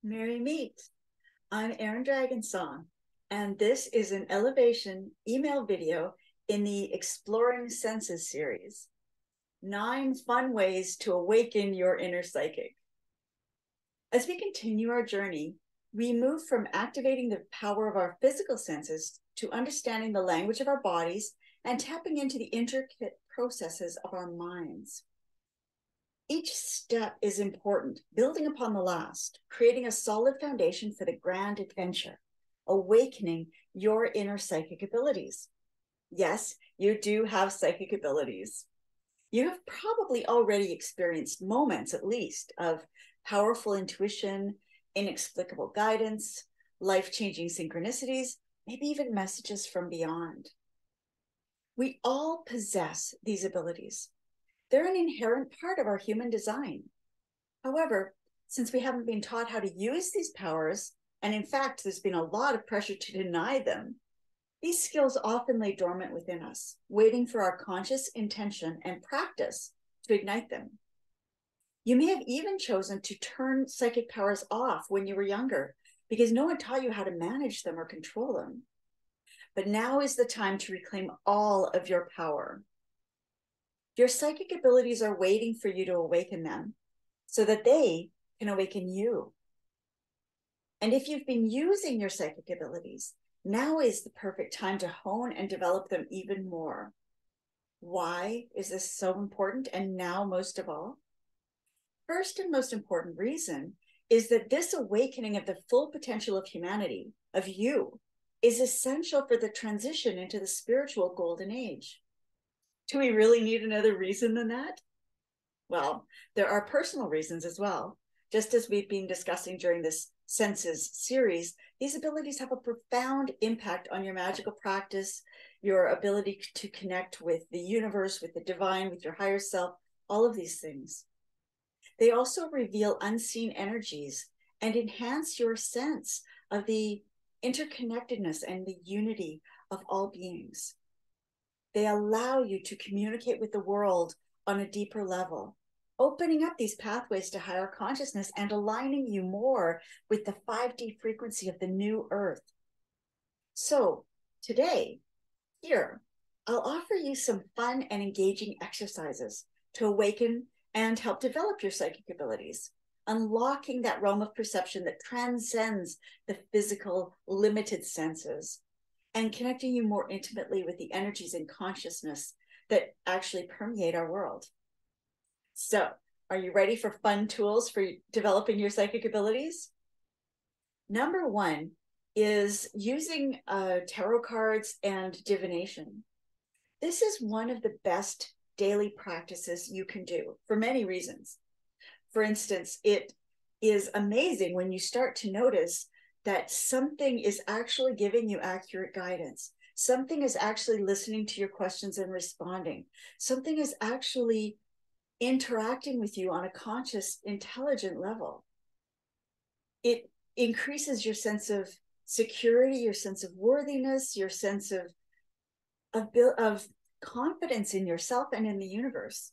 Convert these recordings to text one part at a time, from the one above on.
Merry meet. I'm Erin Dragonsong, and this is an eLOVEation email video in the Exploring Senses series. 9 fun ways to awaken your inner psychic. As we continue our journey, we move from activating the power of our physical senses to understanding the language of our bodies and tapping into the intricate processes of our minds. Each step is important, building upon the last, creating a solid foundation for the grand adventure, awakening your inner psychic abilities. Yes, you do have psychic abilities. You have probably already experienced moments, at least, of powerful intuition, inexplicable guidance, life-changing synchronicities, maybe even messages from beyond. We all possess these abilities. They're an inherent part of our human design. However, since we haven't been taught how to use these powers, and in fact, there's been a lot of pressure to deny them, these skills often lay dormant within us, waiting for our conscious intention and practice to ignite them. You may have even chosen to turn psychic powers off when you were younger because no one taught you how to manage them or control them. But now is the time to reclaim all of your power. Your psychic abilities are waiting for you to awaken them so that they can awaken you. And if you've been using your psychic abilities, now is the perfect time to hone and develop them even more. Why is this so important? And now, most of all, first and most important reason is that this awakening of the full potential of humanity, of you, is essential for the transition into the spiritual golden age. Do we really need another reason than that? Well, there are personal reasons as well. Just as we've been discussing during this Senses series, these abilities have a profound impact on your magical practice, your ability to connect with the universe, with the divine, with your higher self, all of these things. They also reveal unseen energies and enhance your sense of the interconnectedness and the unity of all beings. They allow you to communicate with the world on a deeper level, opening up these pathways to higher consciousness and aligning you more with the 5D frequency of the new earth. So today, here, I'll offer you some fun and engaging exercises to awaken and help develop your psychic abilities, unlocking that realm of perception that transcends the physical limited senses and connecting you more intimately with the energies and consciousness that actually permeate our world. So, are you ready for fun tools for developing your psychic abilities? Number 1 is using tarot cards and divination. This is one of the best daily practices you can do for many reasons. For instance, it is amazing when you start to notice that something is actually giving you accurate guidance. Something is actually listening to your questions and responding. Something is actually interacting with you on a conscious, intelligent level. It increases your sense of security, your sense of worthiness, your sense of confidence in yourself and in the universe.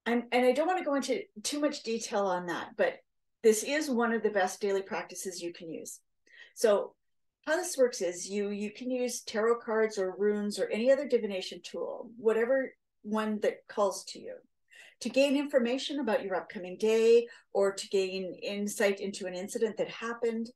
And I don't want to go into too much detail on that, but this is one of the best daily practices you can use. So how this works is you can use tarot cards or runes or any other divination tool, whatever one that calls to you, to gain information about your upcoming day or to gain insight into an incident that happened.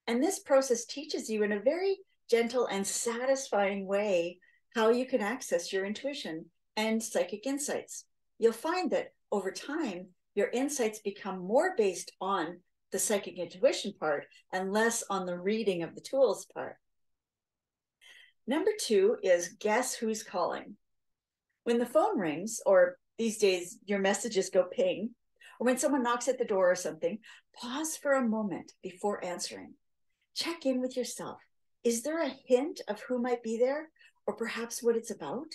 And this process teaches you in a very gentle and satisfying way how you can access your intuition and psychic insights. You'll find that over time, your insights become more based on the psychic intuition part and less on the reading of the tools part. Number 2 is guess who's calling. When the phone rings, or these days your messages go ping, or when someone knocks at the door or something, pause for a moment before answering. Check in with yourself. Is there a hint of who might be there, or perhaps what it's about?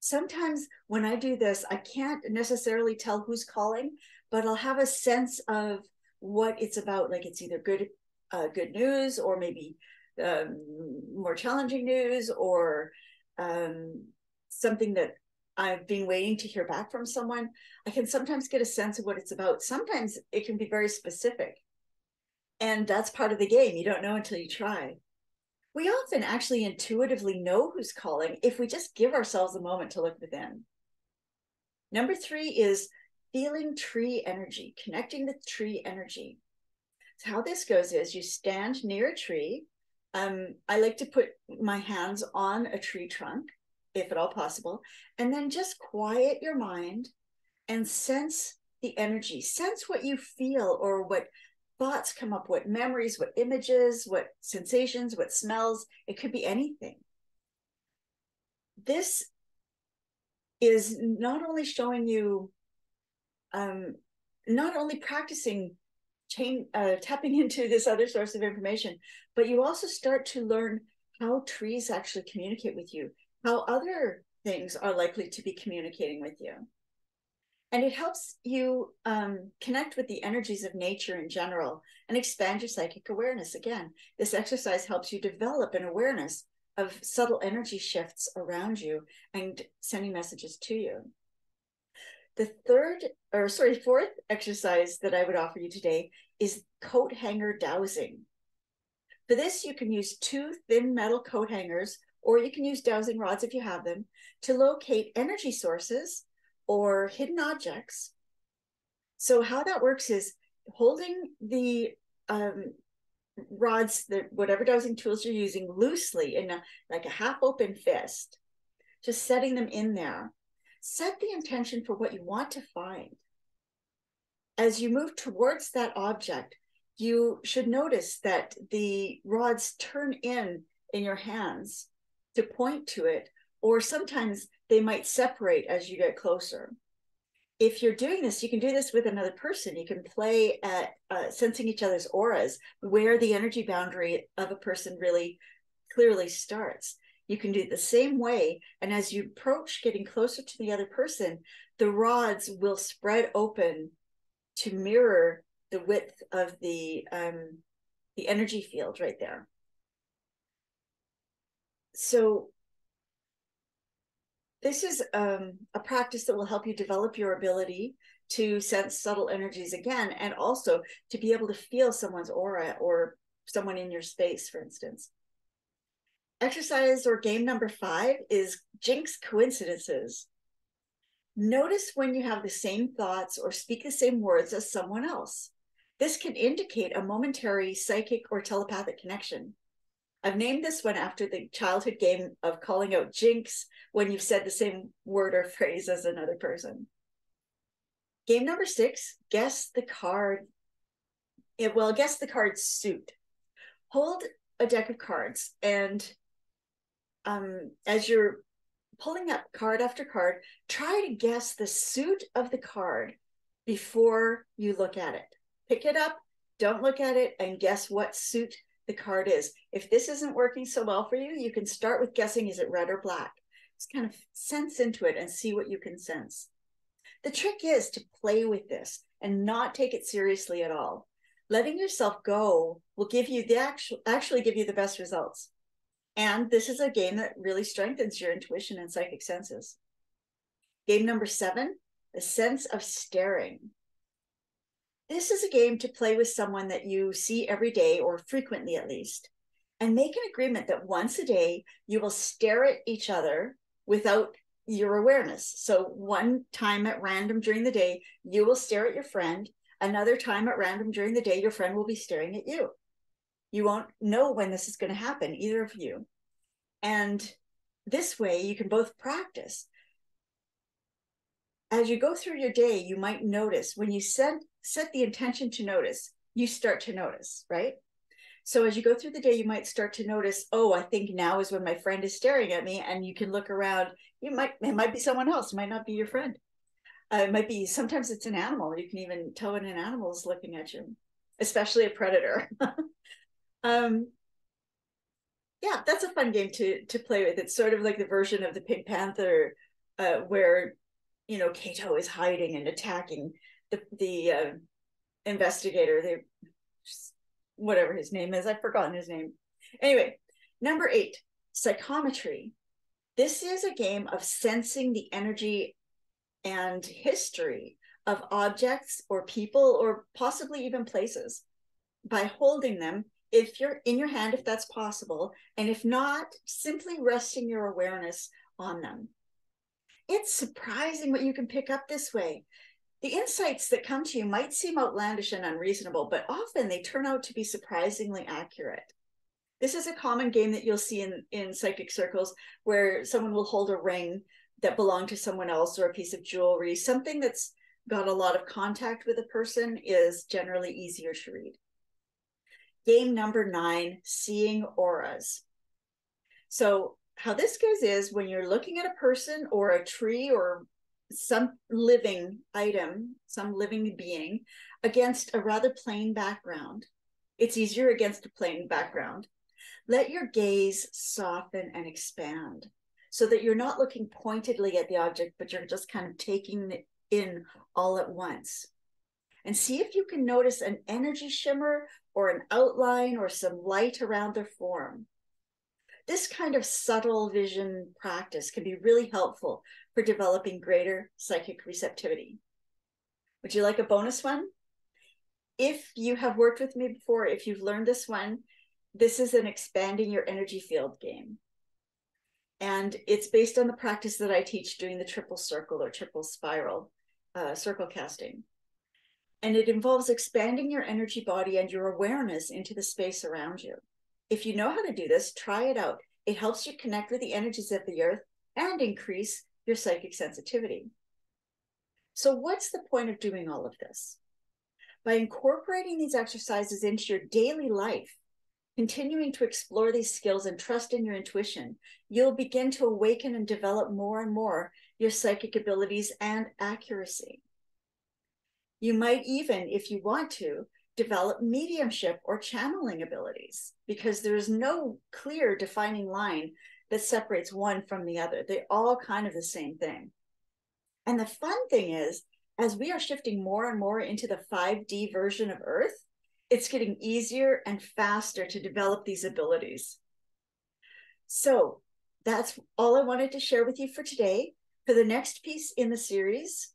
Sometimes when I do this, I can't necessarily tell who's calling, but I'll have a sense of what it's about. Like it's either good news, or maybe more challenging news, or something that I've been waiting to hear back from someone, I can sometimes get a sense of what it's about. Sometimes it can be very specific. And that's part of the game. You don't know until you try. We often actually intuitively know who's calling if we just give ourselves a moment to look within. Number 3 is feeling tree energy, connecting with tree energy. So how this goes is you stand near a tree. I like to put my hands on a tree trunk, if at all possible, and then just quiet your mind and sense the energy. Sense what you feel or what thoughts come up, what memories, what images, what sensations, what smells. It could be anything. This is not only showing you, not only practicing tapping into this other source of information, but you also start to learn how trees actually communicate with you, how other things are likely to be communicating with you. And it helps you connect with the energies of nature in general and expand your psychic awareness. Again, this exercise helps you develop an awareness of subtle energy shifts around you and sending messages to you. The fourth exercise that I would offer you today is coat hanger dowsing. For this, you can use 2 thin metal coat hangers, or you can use dowsing rods if you have them, to locate energy sources or hidden objects. So how that works is holding the rods, whatever dowsing tools you're using, loosely in like a half open fist, just setting them in there. Set the intention for what you want to find. As you move towards that object, you should notice that the rods turn in your hands to point to it, or sometimes they might separate as you get closer. If you're doing this, you can do this with another person. You can play at sensing each other's auras, where the energy boundary of a person really clearly starts. You can do it the same way. And as you approach getting closer to the other person, the rods will spread open to mirror the width of the energy field right there. So this is a practice that will help you develop your ability to sense subtle energies again, and also to be able to feel someone's aura or someone in your space, for instance. Exercise or game number 5 is jinx coincidences. Notice when you have the same thoughts or speak the same words as someone else. This can indicate a momentary psychic or telepathic connection. I've named this one after the childhood game of calling out jinx when you've said the same word or phrase as another person. Game number 6, guess the card. Guess the card's suit. Hold a deck of cards, and as you're pulling up card after card, try to guess the suit of the card before you look at it. Pick it up, don't look at it, and guess what suit the card is. If this isn't working so well for you, you can start with guessing, is it red or black? Just kind of sense into it and see what you can sense. The trick is to play with this and not take it seriously at all. Letting yourself go will give you actually give you the best results. And this is a game that really strengthens your intuition and psychic senses. Game number 7, the sense of staring. This is a game to play with someone that you see every day, or frequently at least, and make an agreement that once a day you will stare at each other without your awareness. So one time at random during the day, you will stare at your friend. Another time at random during the day, your friend will be staring at you. You won't know when this is going to happen, either of you. And this way you can both practice. As you go through your day, you might notice when you set the intention to notice, you start to notice, right? So as you go through the day, you might start to notice, oh, I think now is when my friend is staring at me, and you can look around. It might be someone else, it might not be your friend. It might be, sometimes it's an animal. You can even tell when an animal is looking at you, especially a predator. Yeah, that's a fun game to play with. It's sort of like the version of the Pink Panther, where, you know, Kato is hiding and attacking the investigator. Whatever his name is, I've forgotten his name. Anyway, number 8, psychometry. This is a game of sensing the energy and history of objects or people or possibly even places by holding them if you're in your hand, if that's possible, and if not, simply resting your awareness on them. It's surprising what you can pick up this way. The insights that come to you might seem outlandish and unreasonable, but often they turn out to be surprisingly accurate. This is a common game that you'll see in psychic circles where someone will hold a ring that belonged to someone else or a piece of jewelry. Something that's got a lot of contact with a person is generally easier to read. Game number 9, seeing auras. So how this goes is when you're looking at a person or a tree or some living item, some living being against a rather plain background. It's easier against a plain background. Let your gaze soften and expand so that you're not looking pointedly at the object, but you're just kind of taking it in all at once. And see if you can notice an energy shimmer or an outline or some light around their form. This kind of subtle vision practice can be really helpful for developing greater psychic receptivity. Would you like a bonus one? If you have worked with me before, if you've learned this one, this is an expanding your energy field game. And it's based on the practice that I teach doing the triple circle or triple spiral circle casting. And it involves expanding your energy body and your awareness into the space around you. If you know how to do this, try it out. It helps you connect with the energies of the earth and increase your psychic sensitivity. So what's the point of doing all of this? By incorporating these exercises into your daily life, continuing to explore these skills and trust in your intuition, you'll begin to awaken and develop more and more your psychic abilities and accuracy. You might even, if you want to, develop mediumship or channeling abilities because there is no clear defining line that separates one from the other. They're all kind of the same thing. And the fun thing is, as we are shifting more and more into the 5D version of Earth, it's getting easier and faster to develop these abilities. So that's all I wanted to share with you for today. For the next piece in the series,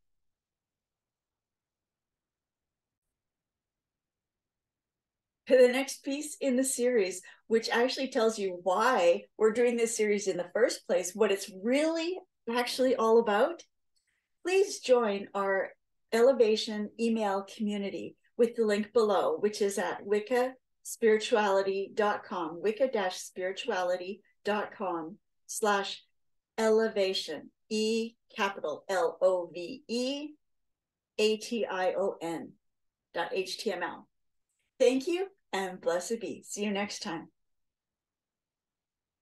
which actually tells you why we're doing this series in the first place, what it's really actually all about, please join our eLOVEation email community with the link below, which is at wiccaspirituality.com, wicca-spirituality.com/eLOVEation, eLOVEation.html. Thank you and blessed be. See you next time.